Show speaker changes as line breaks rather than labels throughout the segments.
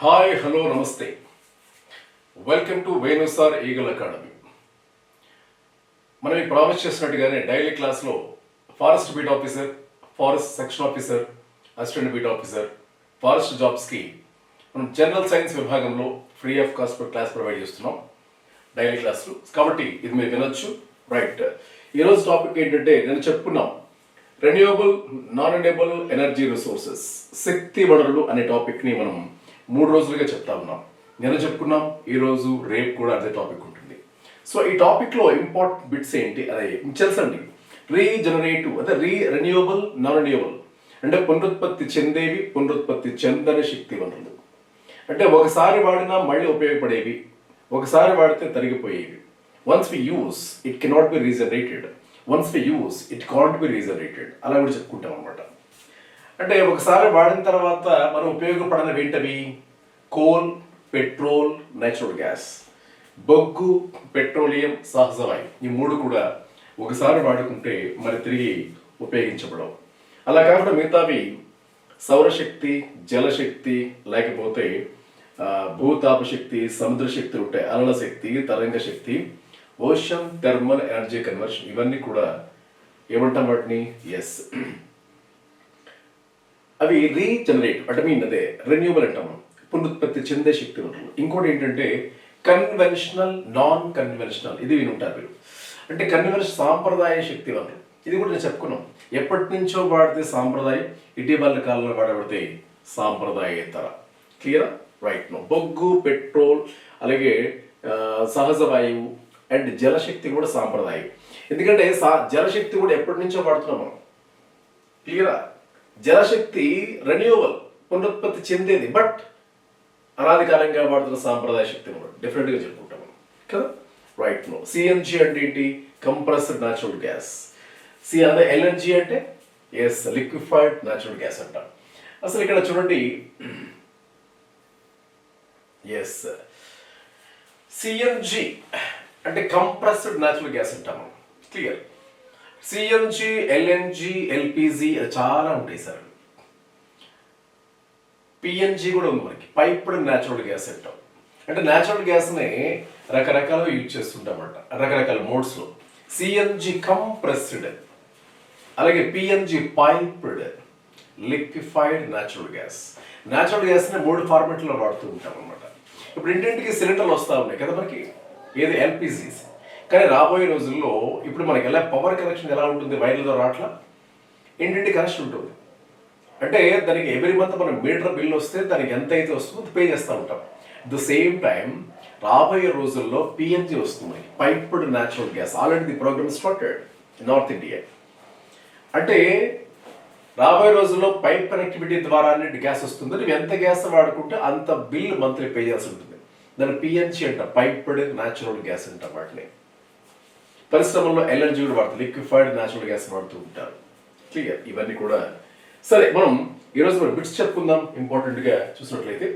Hi hello నమస్తే, welcome to వేణుసార్ eagle academy. మనం ఈ ప్రామిస్ చేసినట్టుగానే డైలీ క్లాస్లో forest beat officer, forest section officer, assistant beat officer, forest జాబ్స్కి మనం జనరల్ సైన్స్ విభాగంలో free of cost class provide చేస్తున్నాం daily క్లాసులు. కాబట్టి ఇది మీరు వినొచ్చు. రైట్, ఈరోజు టాపిక్ ఏంటంటే నేను చెప్పుకున్నాం renewable non renewable energy resources, శక్తి వనరులు అనే టాపిక్ని మనం 3 రోజులుగా చెప్తా ఉన్నాం. నేను చెప్పుకున్నాం, ఈరోజు రేపు కూడా అదే టాపిక్ ఉంటుంది. సో ఈ టాపిక్లో ఇంపార్టెంట్ బిట్స్ ఏంటి అదే తెలుసండి. రీజనరేటివ్ అంటే రెన్యూవబుల్ నాన్ రెన్యూవబుల్ అంటే పునరుత్పత్తి చెందేవి, పునరుత్పత్తి చెందని శక్తి వనరులు. అంటే ఒకసారి వాడినా మళ్ళీ ఉపయోగపడేవి, ఒకసారి వాడితే తరిగిపోయేవి. Once we use it cannot be regenerated, once we use it can't be regenerated, అలా కూడా చెప్పుకుంటాం అనమాట. అంటే ఒకసారి వాడిన తర్వాత మనం ఉపయోగపడనివి ఏంటవి? Coal, petrol, natural gas. బొగ్గు, పెట్రోలియం, సహజవాయు, ఈ 3 కూడా ఒకసారి వాడుకుంటే మరి తిరిగి ఉపయోగించబడవు. అలా కాకుండా మిగతావి సౌరశక్తి, జలశక్తి, లేకపోతే భూతాప శక్తి, సముద్ర శక్తి ఉంటాయి, అలల శక్తి, తరంగ శక్తి, ఓషన్ థర్మల్ ఎనర్జీ కన్వర్షన్, ఇవన్నీ కూడా ఏమంటాం వాటిని? ఎస్, అవి రీజనరేట్ అంటే అదే రెన్యూవబుల్ అంటాము, పునరుత్పత్తి చెందే శక్తి వనరులు. ఇంకోటి ఏంటంటే కన్వెన్షనల్, నాన్ కన్వెన్షనల్, ఇది వినుంటారు మీరు. అంటే కన్వెన్షన్ సాంప్రదాయ శక్తి వనరులు, ఇది కూడా నేను చెప్పుకున్నాం. ఎప్పటి నుంచో వాడితే సాంప్రదాయం, ఇటీవల కాలంలో వాడబడితే సాంప్రదాయేతర. క్లియర్? రైట్. నో బొగ్గు, పెట్రోల్, అలాగే సహజ వాయువు అండ్ జలశక్తి కూడా సాంప్రదాయం. ఎందుకంటే జలశక్తి కూడా ఎప్పటి నుంచో వాడుతున్నాం మనం. క్లియరా? జలశక్తి రెన్యూవబుల్, పునరుత్పత్తి చెందేది, బట్ అనాది కాలంగా వాడుతున్న సాంప్రదాయ శక్తి కూడా డిఫరెంట్గా చెప్పుకుంటాం కదా. రైట్. నో సిఎన్జి అంటే ఏంటి? Compressed natural gas. అదే ఎల్ఎన్జి అంటే ఎస్, లిక్విఫైడ్ న్యాచురల్ గ్యాస్ అంటాం. అసలు ఇక్కడ చూడండి, ఎస్ సిఎన్జి అంటే కంప్రెస్డ్ న్యాచురల్ గ్యాస్ అంటాము. క్లియర్? సిఎన్జి, ఎల్ఎన్జి, ఎల్పిజి చాలా ఉంటాయి సార్. పిఎన్జి కూడా ఉంది మనకి, పైప్డ్ న్యాచురల్ గ్యాస్ అంటాం. అంటే న్యాచురల్ గ్యాస్ని రకరకాలుగా యూజ్ చేస్తుంటామన్నమాట, రకరకాల మోడ్స్లో. సిఎన్జి కంప్రెస్డ్, అలాగే PNG piped, liquefied natural gas. Natural గ్యాస్ని 3 ఫార్మెట్లో వాడుతూ ఉంటాం అనమాట. ఇప్పుడు ఇంటింటికి సిలిండర్లు వస్తూ ఉన్నాయి కదా మనకి, ఏది ఎల్పిజీస్. కానీ రాబోయే రోజుల్లో ఇప్పుడు మనకి ఎలా పవర్ కనెక్షన్ ఎలా ఉంటుంది? వైర్లతో రాట్లా, ఇంటింటి కనెక్షన్ ఉంటుంది. అంటే దానికి ఎవ్రీ మంత్ మనం మీటర్ బిల్ వస్తే దానికి ఎంత అయితే వస్తుందో పే చేస్తూ ఉంటాం. ద సేమ్ టైం రాబోయే రోజుల్లో పిఎన్జి వస్తుంది, piped natural gas. Already the programme started in north India. అంటే రాబోయే రోజుల్లో పైప్ కనెక్టివిటీ ద్వారా గ్యాస్ వస్తుంది. నువ్వు ఎంత గ్యాస్ వాడుకుంటే అంత బిల్ మంత్లీ పే చేయాల్సి ఉంటుంది. దాన్ని పిఎన్జి అంట, పైప్డ్ న్యాచురల్ గ్యాస్ అంట. వాటిని పరిశ్రమల్లో ఎల్ఎన్జి కూడా వాడుతారు, లిక్విఫైడ్ న్యాచురల్ గ్యాస్ వాడుతూ ఉంటారు. క్లియర్? ఇవన్నీ కూడా సరే. మనం ఈరోజు మనం బిట్స్ చెప్పుకుందాం. ఇంపార్టెంట్గా చూసినట్లయితే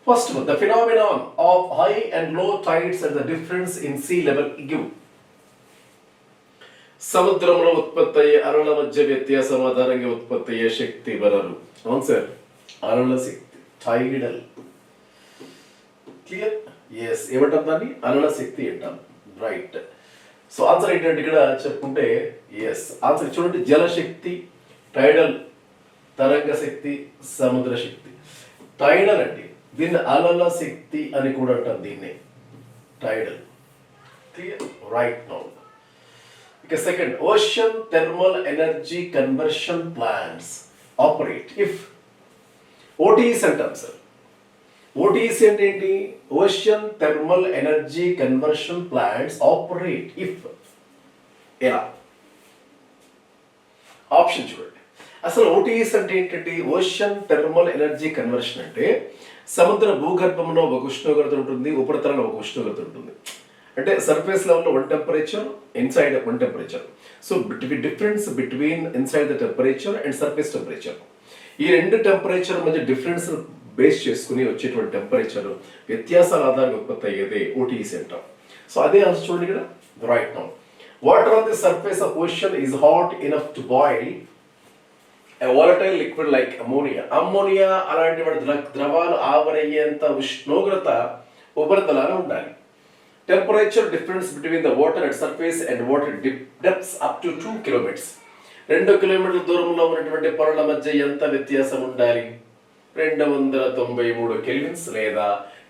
first, the phenomenon of high and low tides and the difference in sea level give. సముద్రంలో ఉత్పత్తి అయ్యే అలల మధ్య వ్యత్యాసం ఆధారంగా ఉత్పత్తి అయ్యే శక్తి వనరు. అవును సార్, అలల శక్తి, టైడల్. క్లియర్? ఎస్, ఏమంటాం దాన్ని? అలల శక్తి అంటాం. రైట్. సో ఆన్సర్ ఏంటంటే ఇక్కడ చెప్పుకుంటే ఎస్, ఆన్సర్ చూడండి, జలశక్తి, టైడల్, తరంగ శక్తి, సముద్ర శక్తి. టైడల్ అంటే దీన్ని అలల శక్తి అని కూడా అంటారు, దీన్ని టైడల్. క్లియర్? రైట్. నౌ ఇక second, ocean thermal energy conversion plants operate if. OTEs అంటాం సార్. ఓటీఈస్ అంటే ఏంటి? Ocean thermal energy conversion plants operate if. ఎలా? ఆప్షన్ చూడండి. అసలు ఓటీఈస్ అంటే ఏంటంటే ఓషన్ థర్మల్ ఎనర్జీ కన్వర్షన్ అంటే సముద్ర భూగర్భంలో ఒక ఉష్ణోగ్రత ఉంటుంది, ఉపరితలంలో ఒక ఉష్ణోగ్రత ఉంటుంది. అంటే సర్ఫేస్ లెవెల్లో 1 temperature, inside 1 temperature. So difference between inside the temperature and surface temperature. ఈ 2 టెంపరేచర్ మధ్య డిఫరెన్స్ బేస్ చేసుకుని వచ్చేటువంటి టెంపరేచర్ వ్యత్యాసాల ఆధారంగా ఉత్పత్తి అయ్యేదే ఓటీఈస్ అంటాం. సో అదే ఆన్సర్ చూడండి ఇక్కడ. Right. Now water on the surface of ocean is hot enough to boil volatile liquid like ammonia అలాంటి వాటి ద్రవాలు ఆవరయ్యేంత ఉష్ణోగ్రత ఉపరితలాన ఉండాలి. Temperature difference between the water at surface and water depths up to 2 kilometres. 2 కిలోమీటర్ల దూరంలో ఉన్నటువంటి పొరల మధ్య ఎంత వ్యత్యాసం ఉండాలి? 293 కెల్విన్స్ లేదా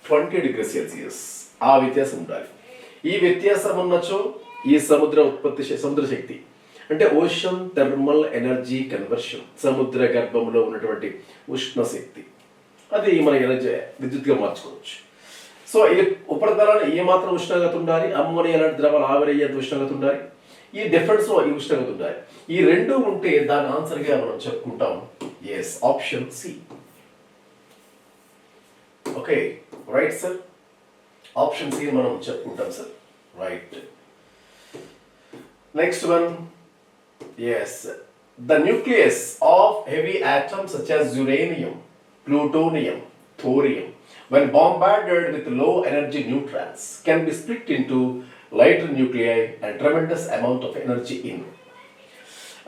20 డిగ్రీ సెల్సియస్ ఆ వ్యత్యాసం ఉండాలి. ఈ వ్యత్యాసం ఉన్నచో ఈ సముద్ర శక్తి అంటే ఓషన్ థర్మల్ ఎనర్జీ కన్వర్షన్, సముద్ర గర్భంలో ఉన్నటువంటి ఉష్ణ శక్తి, అది మన ఎనర్జీ విద్యుత్గా మార్చుకోవచ్చు. సో ఇది ఉపరితలాన్ని ఏమాత్రం ఉష్ణోగ్రత ఉండాలి, అమ్మోనియా లాంటి ద్రవాలు ఆవిరయ్యేంత ఉష్ణోగ్రత ఉండాలి, ఈ డిఫరెన్స్ లో ఈ ఉష్ణోగ్రత ఉండాలి. ఈ రెండు ఉంటే దాని ఆన్సర్ గా మనం చెప్పుకుంటాం as option C. Okay right sir, option C మనం చెప్పుకుంటాం సార్. Right. Next one, as the nucleus of heavy atoms such as uranium, plutonium, thorium when bombarded with low energy neutrons can be split into lighter nuclei and tremendous amount of energy in.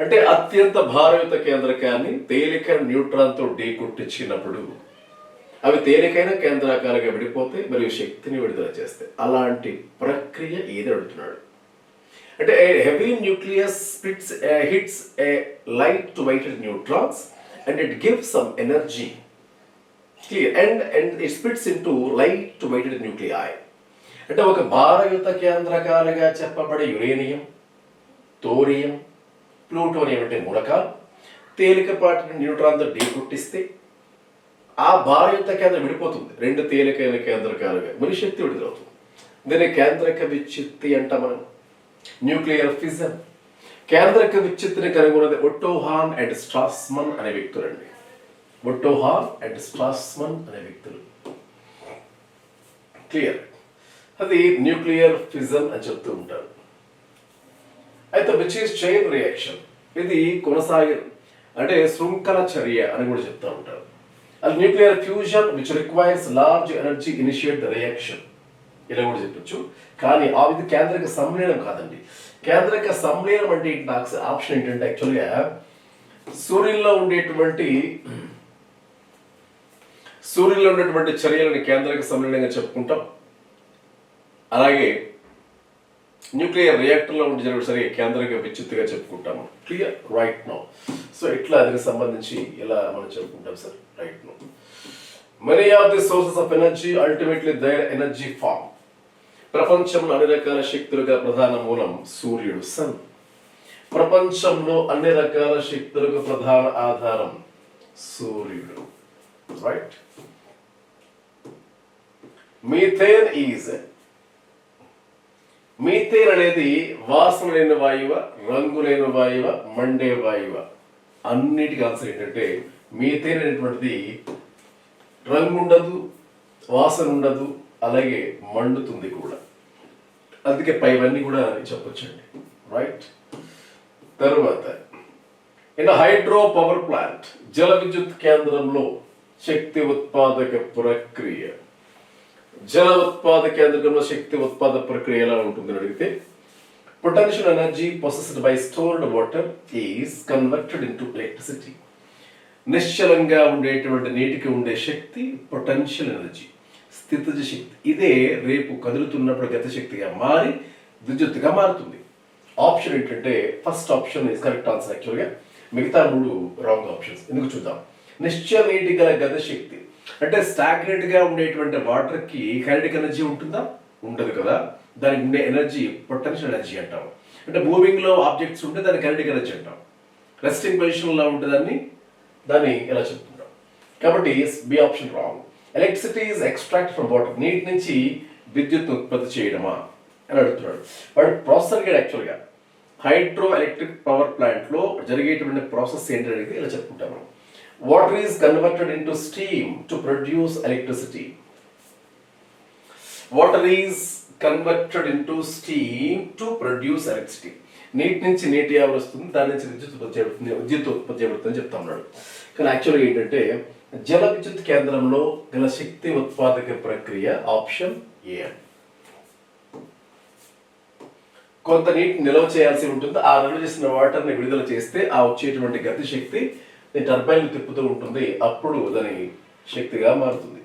అంటే అత్యంత భారయుత కేంద్రకాన్ని తేలిక neutron తో ఢీకొట్టించినప్పుడు అవి తేలికైన కేంద్రకాలుగా విడిపోతే మరియు శక్తిని విడుదల చేస్తాయి. అలాంటి ప్రక్రియ ఏది అడుగుతున్నాడు అంటే heavy nucleus hits a light weighted neutrons and it gives some energy. Clear. And it splits into light weighted nuclei. అంటే ఒక భారయుత కేంద్రకాలుగా చెప్పబడే యురేనియం, థోరియం, ప్లూటోనియం అంటే మూలకాలు తేలికపాటి న్యూట్రాన్తో ఢీకొట్టిస్తే ఆ భారయుత కేంద్రం విడిపోతుంది, 2 తేలికైన కేంద్రకాలుగా మరి శక్తి విడుదలవుతుంది. దీన్ని కేంద్రక విచ్ఛిత్తి అంటాం మనం, న్యూక్లియర్ ఫిజన్. కేంద్రక విచ్ఛిత్తిని కనుగొన్నది ఒట్టో హాన్ అండ్ స్ట్రాస్మన్ అనే వ్యక్తులండి. ఒట్టో హాన్ అండ్ స్ట్రాస్మన్ అనే వ్యక్తులు. క్లియర్. అది న్యూక్లియర్ ఫిజన్ అని చెప్తూ ఉంటారు. అయితే విచ్ ఈస్ చైన్ రియాక్షన్, ఇది కొనసాగి అంటే శృంఖల చర్య అని కూడా చెప్తూ ఉంటారు. అది nuclear fusion which requires large energy initiate the reaction ఇలా కూడా చెప్పొచ్చు. కానీ ఆ ఇది కేంద్రక సంలీనం కాదండి. కేంద్రక సంలీనం అంటే నాకు ఆప్షన్ ఏంటంటే యాక్చువల్గా సూర్యుల్లో ఉండేటువంటి చర్యలను కేంద్రక సంలీనంగా చెప్పుకుంటాం. అలాగే న్యూక్లియర్ రియాక్టర్లో ఉండి జరిగే సరే కేంద్రక విచ్ఛిత్తిగా చెప్పుకుంటాము. Clear right no. సో ఇట్లా దానికి సంబంధించి ఇలా మనం చెప్పుకుంటాం సార్. Right no. Many of the sources of energy ultimately their energy form. ప్రపంచంలో అన్ని రకాల శక్తులుగా ప్రధాన మూలం సూర్యుడు, సన్. ప్రపంచంలో అన్ని రకాల శక్తులకు ప్రధాన ఆధారం సూర్యుడు. రైట్. మీథేన్ అనేది వాసన లేని వాయువ, రంగు లేని వాయువ, మండే వాయువ. అన్నిటికీ ఆన్సర్ ఏంటంటే మీథేన్ అనేటువంటిది రంగు ఉండదు, వాసన ఉండదు, అలాగే మండుతుంది కూడా. అందుకే పైవన్నీ కూడా చెప్పొచ్చండి. రైట్. తరువాత ఇన్ హైడ్రో పవర్ ప్లాంట్, జల విద్యుత్ కేంద్రంలో శక్తి ఉత్పాదక ప్రక్రియ. జల ఉత్పాదక కేంద్రంలో శక్తి ఉత్పాదక ప్రక్రియ ఎలా ఉంటుందని అడిగితే potential energy possessed by stored water is converted into electricity. నిశ్చలంగా ఉండేటువంటి నీటికి ఉండే శక్తి పొటెన్షియల్ ఎనర్జీ, స్థితిజ శక్తి. ఇదే రేపు కదులుతున్నప్పుడు గతిశక్తిగా మారి విద్యుత్తుగా మారుతుంది. ఆప్షన్ ఏంటంటే first option is correct answer. యాక్చువల్గా మిగతా 3 రాంగ్ ఆప్షన్స్. ఎందుకు చూద్దాం. నిశ్చల నీటి గల గతిశక్తి అంటే స్టాగ్నెంట్ గా ఉండేటువంటి వాటర్ కి కైనెటిక్ ఎనర్జీ ఉంటుందా? ఉండదు కదా. దానికి ఉండే ఎనర్జీ పొటెన్షియల్ ఎనర్జీ అంటాం. అంటే మూవింగ్ లో ఆబ్జెక్ట్స్ ఉంటే దాన్ని కైనెటిక్ ఎనర్జీ అంటాం. రెస్టింగ్ పొజిషన్ లో ఉంటే దాన్ని ఎలా చెప్తుంటాం. కాబట్టి B option wrong. Electricity is extract from water. నీటి నుంచి విద్యుత్ ఉత్పత్తి చేయడమా అని అడుగుతున్నాడు. వాడు ప్రాసెసర్ గేడ్. యాక్చువల్గా హైడ్రో ఎలక్ట్రిక్ పవర్ ప్లాంట్ లో జరిగేటువంటి ప్రాసెస్ ఏంటంటే అడిగితే ఇలా చెప్పుకుంటాము. Water is converted into steam to produce electricity. Water is converted into steam to produce electricity. నీటి నుంచి నీటి ఆవిరి వస్తుంది, దాని నుంచి విద్యుత్ ఉత్పత్తి చేయబడుతుందని చెప్తా ఉన్నాడు. కానీ యాక్చువల్గా ఏంటంటే జల విద్యుత్ కేంద్రంలో గల శక్తి ఉత్పాదక ప్రక్రియ ఆప్షన్ ఏ. కొంత నీటిని నిల్వ చేయాల్సి ఉంటుంది. ఆ నిల్వ చేసిన వాటర్ని విడుదల చేస్తే ఆ వచ్చేటువంటి గతి శక్తి టర్బైన్ తిప్పుతూ ఉంటుంది, అప్పుడు దాని శక్తిగా మారుతుంది.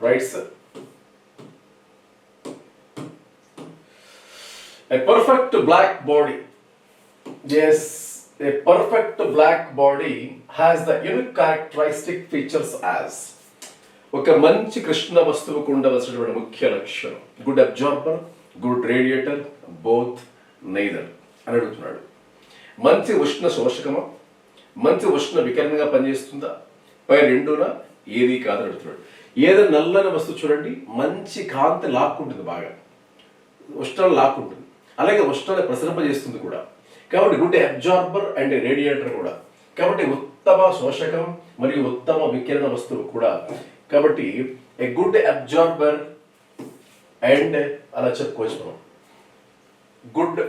Right sir. A perfect black body. Yes, a perfect black body has the unique characteristic features as. ఒక మంచి కృష్ణ వస్తువుకు ఉండవలసినటువంటి ముఖ్య లక్షణం good absorber, good radiator, both, neither అని అడుగుతున్నాడు. మంచి ఉష్ణ శోషకమా, మంచి ఉష్ణ వికరణగా పనిచేస్తుందా, పై రెండునా, ఏది కాదని అడుగుతున్నాడు. ఏదో నల్లని వస్తువు చూడండి, మంచి కాంతి లాక్కుంటుంది, బాగా ఉష్ణాన్ని లాక్కుంటుంది, అలాగే ఉష్ణాన్ని ప్రసరింపజేస్తుంది కూడా. కాబట్టి గుడ్ అబ్జార్బర్ అండ్ రేడియేటర్ కూడా. కాబట్టి ఉత్తమ శోషకం మరియు ఉత్తమ వికిరణ వస్తువు కూడా. కాబట్టి ఏ గుడ్ అబ్జార్బర్ అండ్ అలా చెప్పుకోవచ్చు మనం. గుడ్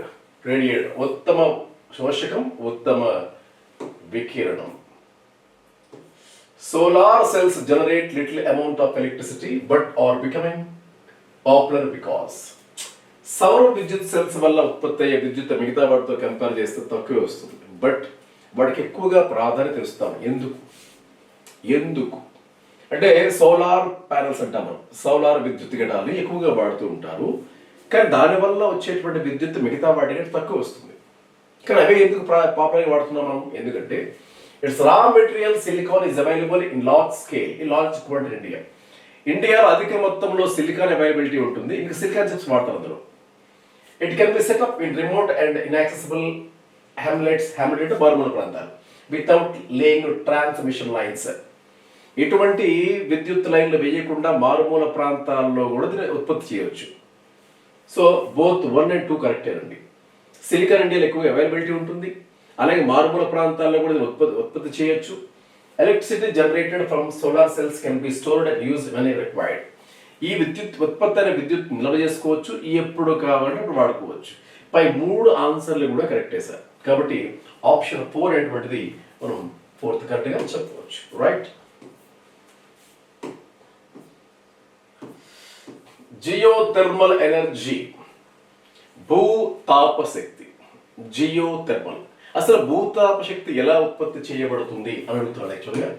రేడియేటర్ ఉత్తమ శోషకం, ఉత్తమ వికిరణం. Solar cells generate little amount of electricity but are becoming popular because. సౌర విద్యుత్ సెల్స్ వల్ల ఉత్పత్తి అయ్యే విద్యుత్ మిగతా వాటితో కంపేర్ చేస్తే తక్కువే వస్తుంది, బట్ వాటికి ఎక్కువగా ప్రాధాన్యత ఇస్తాం. ఎందుకు అంటే సోలార్ ప్యానల్స్ అంటాం మనం, సోలార్ విద్యుత్ ఘటాలు ఎక్కువగా వాడుతూ ఉంటారు. కానీ దానివల్ల వచ్చేటువంటి విద్యుత్ మిగతా వాటి కంటే తక్కువ వస్తుంది. కానీ అవే ఎందుకు పాపులర్గా వాడుతున్నాం మనం? ఎందుకంటే it's raw material silicon is available in large scale, in large quantity. ఇండియాలో అధిక మొత్తంలో సిలికాన్ అవైలబిలిటీ ఉంటుంది. ఇంకా సిలికాన్ చిప్స్ వాడతారు అందులో. It can be setup in remote and inaccessible hamlets, hamlet మారుమూల ప్రాంతాలు, వితౌట్ లేయింగ్ ట్రాన్స్మిషన్ లైన్స్. ఇటువంటి విద్యుత్ లైన్లు వేయకుండా మారుమూల ప్రాంతాల్లో కూడా దీన్ని ఉత్పత్తి చేయవచ్చు. సో బోత్ 1 and 2 కరెక్టేనండి. సిలికాన్ ఇండియాలో ఎక్కువ అవైలబిలిటీ ఉంటుంది, అలాగే మారుమూల ప్రాంతాల్లో కూడా ఉత్పత్తి చేయొచ్చు. Electricity generated from solar cells can be stored and used when required. ఈ విద్యుత్ ఉత్పత్తి అనే విద్యుత్ నిల్వ చేసుకోవచ్చు, ఎప్పుడు కావాలంటే అప్పుడు వాడుకోవచ్చు. పై 3 ఆన్సర్లు కూడా కరెక్టే సార్. కాబట్టి ఆప్షన్ 4 అనేటువంటిది మనం 4th కరెక్ట్గా చెప్పవచ్చు. రైట్. జియోథెర్మల్ ఎనర్జీ, భూతాప శక్తి. జియోథెర్మల్, అసలు భూతాప శక్తి ఎలా ఉత్పత్తి చేయబడుతుంది అని అడుగుతున్నాడు యాక్చువల్గా.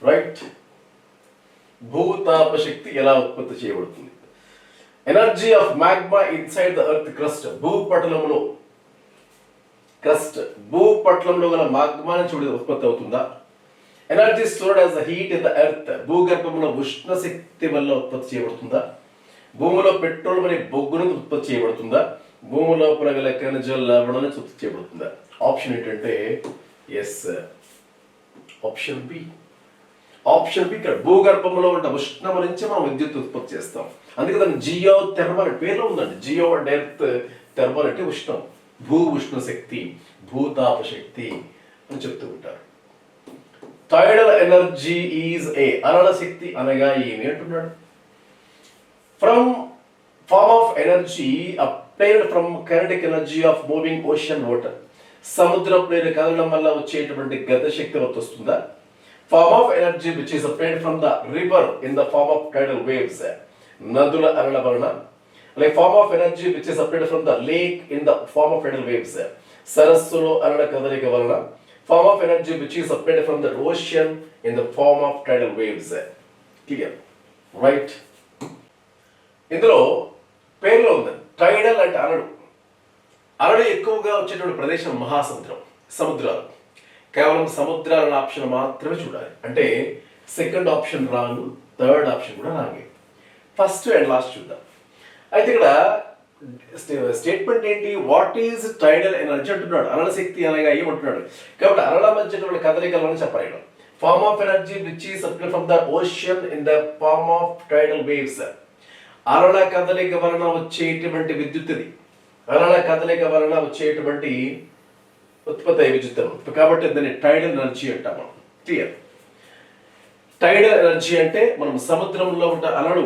రైట్. భూతాప శక్తి ఎలా ఉత్పత్తి చేయబడుతుంది? Energy of magma inside the earth crust. భూపటలంలో గల మాగ్మా నుంచి ఉత్పత్తి అవుతుందా? Energy stored as the heat in the earth. భూగర్భంలో ఉష్ణ శక్తి వల్ల ఉత్పత్తి చేయబడుతుందా? భూమిలో పెట్రోల్ మరియు బొగ్గు నుంచి ఉత్పత్తి చేయబడుతుందా? భూమి లోపల గల ఖనిజ లవణాల నుంచి ఉత్పత్తి చేయబడుతుందా? ఆప్షన్ ఏంటంటే ఎస్, ఆప్షన్ బి. ఇక్కడ భూగర్భంలో ఉన్న ఉష్ణం నుంచి మనం విద్యుత్ ఉత్పత్తి చేస్తాం. అందుకే దాన్ని జియో థెర్మల్ పేర్లో ఉందండి. జియో అండ్ ఎర్త్, థెర్మల్ అంటే ఉష్ణం, భూ ఉష్ణ శక్తి, భూతాప శక్తి అని చెప్తూ ఉంటారు. Tidal energy is a. అలల శక్తి అనగా ఏమి అంటున్నాడు? From form of energy applied from kinetic energy of moving ocean water. సముద్రపు నీరు కదలడం వల్ల వచ్చేటువంటి గత శక్తి వస్తుందా? Form of energy which is obtained from the river in the form of tidal waves. నదుల అలల వలన. Like form of energy which is obtained from the lake in the form of tidal waves. సరస్సులో అలల కదలిక వలన. Form of energy which is obtained from the ocean in the form of tidal waves. Clear? Right? ఇందులో పేర్లో ఉంది టైడల్ అంటే అలలు. అలలు ఎక్కువగా వచ్చేటువంటి ప్రదేశం సముద్రాలు. కేవలం సముద్రాల ఆప్షన్ మాత్రమే చూడాలి. అంటే second option wrong, third option కూడా రాంగే. ఫస్ట్ అండ్ లాస్ట్ చూద్దాం. అయితే ఇక్కడ స్టేట్మెంట్ ఏంటి? వాట్ ఈజ్ టైడల్ ఎనర్జీ అంటున్నాడు. అలల శక్తి అనగా ఏమంటున్నాడు? కాబట్టి అలల మధ్య కదలికలను చెప్పాలి. Form of energy which is applied from the ocean in the form of tidal waves. అలల కదలిక వలన వచ్చేటువంటి విద్యుత్ ఇది. అలల కదలిక వలన వచ్చేటువంటి ఉత్పత్తి అయ్యే విద్యుత్. కాబట్టి దాన్ని టైడల్ ఎనర్జీ అంటాం మనం. క్లియర్? టైడల్ ఎనర్జీ అంటే మనం సముద్రంలో ఉన్న అలలు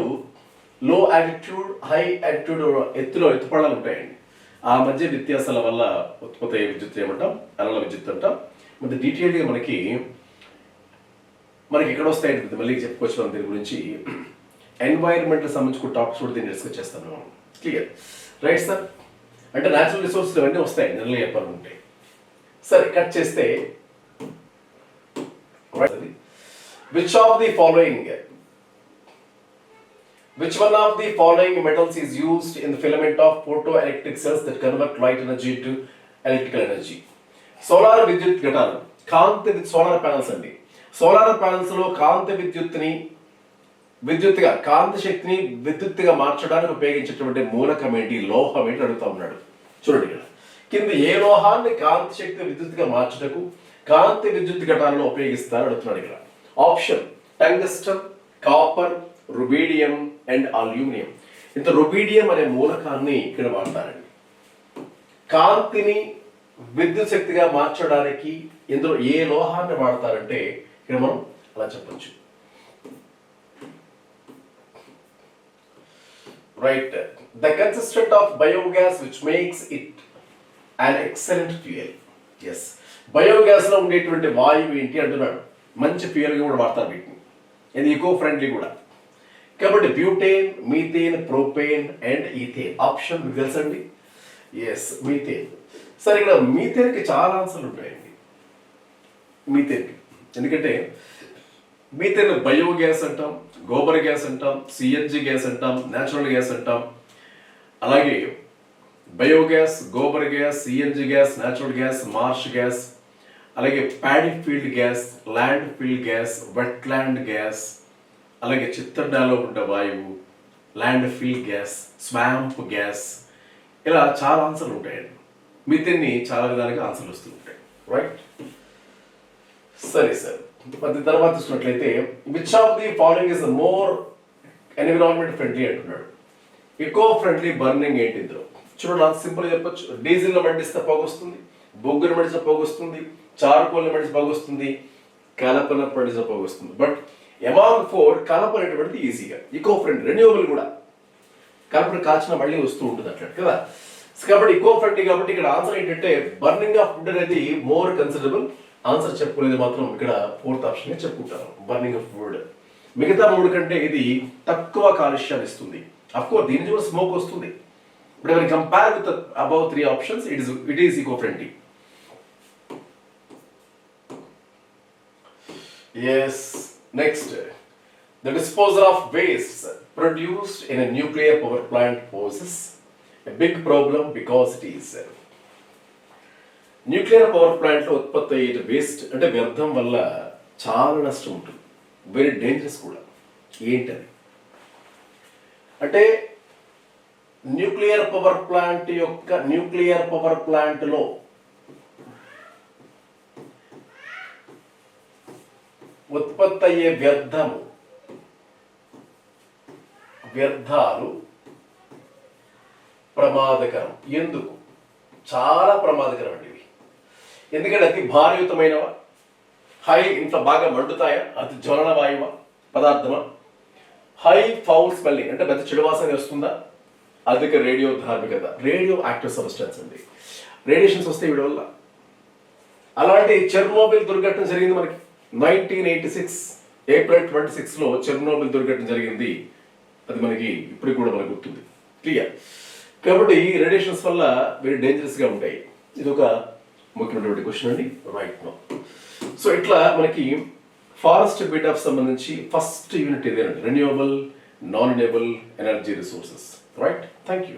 లో ఆల్టిట్యూడ్, హై ఆల్టిట్యూడ్, ఎత్తుపడాలు ఉంటాయండి. ఆ మధ్య వ్యత్యాసాల వల్ల ఉత్పత్తి అయ్యే విద్యుత్ ఏమంటాం? అలల విద్యుత్ అంటాం. మరి డీటెయిల్గా మనకి ఎక్కడ వస్తాయంటే మళ్ళీ చెప్పుకోవచ్చు మనం దీని గురించి. ఎన్వైరన్మెంట్ సంబంధించిన టాపిక్స్ కూడా దీన్ని డిస్కస్ చేస్తాను మనం. క్లియర్? Right sir. అంటే న్యాచురల్ రిసోర్సెస్ ఇవన్నీ వస్తాయి నిర్ణయం చెప్పాలంటే. సరే, కట్ చేస్తే Right? Which of the following, which one of the following metals is used in the filament of photoelectric cells that convert light energy to electrical energy? Solar విద్యుత్ ఘటాలు, solar panels అండి. Solar panels లో కాంతి శక్తిని విద్యుత్తుగా మార్చడానికి ఉపయోగించేటువంటి మూలకం ఏంటి, లోహం ఏంటి అడుగుతా ఉన్నాడు. చూడండి ఇక్కడ కింద ఏ లోహాన్ని కాంతి శక్తిని విద్యుత్తుగా మార్చటకు కాంతి విద్యుత్ ఘటాలను ఉపయోగిస్తారు అడుగుతున్నాడు ఇక్కడ. Option tungsten, copper, rubidium and aluminium. ఇంత రుబీడియం అనే మూలకాన్ని ఇక్కడ వాడతారండి. కాంతిని విద్యుత్ శక్తిగా మార్చడానికి ఇందులో ఏ లోహాన్ని వాడతారంటే ఇక్కడ మనం అలా చెప్పచ్చు. Right. The consistent of biogas which makes it an excellent fuel. Yes. Biogas లో ఉండేటువంటి వాయువు ఏంటి అంటున్నాడు. మంచి ఫ్యూయల్ గా కూడా వాడతారు వీటిని. ఇది ఈకో ఫ్రెండ్లీ కూడా. కాబట్టి butane, methane, propane and ethane. Option మీకు తెలుసండి. Yes, methane. సరే, ఇక్కడ మీథేన్ కి చాలా ఆన్సర్లు ఉంటాయండి. మీథేన్ కి ఎందుకంటే మీథేన్ బయోగ్యాస్ అంటాం, గోబర్ గ్యాస్ అంటాం, సిఎన్జి గ్యాస్ అంటాం, న్యాచురల్ గ్యాస్ అంటాం. అలాగే biogas, gobar gas, CNG gas, natural gas, marsh gas, అలాగే paddy field gas, land field gas, wet land gas, అలాగే చిత్తడాలో ఉండే వాయువు, land field gas, swamp gas, ఇలా చాలా ఆన్సర్లు ఉంటాయండి. మీథేన్ని చాలా విధాలుగా ఆన్సర్లు వస్తూ ఉంటాయి. రైట్. సరే సార్, మరి తర్వాత చూసినట్లయితే which of the following is more environment friendly అంటున్నాడు. ఎకో ఫ్రెండ్లీ బర్నింగ్ ఏంటి ఇందులో? చూడండి, సింపుల్ చెప్పొచ్చు. డీజిల్ మండిస్తే పొగ వస్తుంది, బొగ్గును మడిస్తే పొగ వస్తుంది, చార్కోల్ మడిస్తే పొగ వస్తుంది, కలపన పడిస్తే పొగ వస్తుంది. బట్ అమాంగ్ ఫోర్ కలప అనేటువంటిది ఈజీగా ఎకో ఫ్రెండ్లీ, రెన్యూవబుల్ కూడా. కలపను కాల్చిన మళ్ళీ వస్తూ ఉంటుంది అట్లా కదా. కాబట్టి ఎకో ఫ్రెండ్లీ కాబట్టి ఇక్కడ ఆన్సర్ ఏంటంటే బర్నింగ్ ఆఫ్ ఫుడ్ అనేది మోర్ కన్సిడరబుల్. ఆన్సర్ చెప్పుకునేది మాత్రం ఇక్కడ ఫోర్త్ ఆప్షన్ చెప్పుకుంటాను, బర్నింగ్ ఆఫ్ ఫుడ్. మిగతా మూడు కంటే ఇది తక్కువ కాలుష్యాన్ని ఇస్తుంది. అఫ్ కోర్స్ దీని కూడా స్మోక్ వస్తుంది. But when compare with the above three options, it is eco-friendly. Yes. Next, the disposal of waste produced in a nuclear power plant poses a big problem because it is nuclear power plant లో ఉత్పత్తి అయ్యే waste అంటే వ్యర్థం వల్ల చాలా నష్టం ఉంటుంది, very dangerous కూడా. ఏంటది అంటే న్యూక్లియర్ పవర్ ప్లాంట్ లో ఉత్పత్తి అయ్యే వ్యర్థాలు ప్రమాదకరం. ఎందుకు? చాలా ప్రమాదకరం అండి. ఎందుకంటే అతి భారయుతమైనవా, హై ఇంట్లో బాగా మండుతాయా, అతి జ్వలన వాయువా, పదార్థమా, హై ఫౌల్ స్మెల్లింగ్ అంటే పెద్ద చెడు వాసన వస్తుందా, అధిక రేడియో ధార్మికత, రేడియో యాక్టివ్ సబ్స్టెన్స్ అండి. రేడియేషన్స్ వస్తాయి వీడి వల్ల. అలాంటి చెర్నోబిల్ దుర్ఘటన జరిగింది మనకి 1986 ఏప్రిల్ 26లో చెర్నోబిల్ దుర్ఘటన జరిగింది. అది మనకి ఇప్పటికి కూడా మనకు గుర్తుంది, క్లియర్. కాబట్టి ఈ రేడియేషన్స్ వల్ల వెరీ డేంజరస్ గా ఉంటాయి. ఇది ఒక ముఖ్యమైనటువంటి క్వశ్చన్ అండి. Right no. సో ఇట్లా మనకి ఫారెస్ట్ బిట్ ఆఫ్ సంబంధించి ఫస్ట్ యూనిట్ ఇదేనండి, renewable non renewable energy resources. Right, thank you.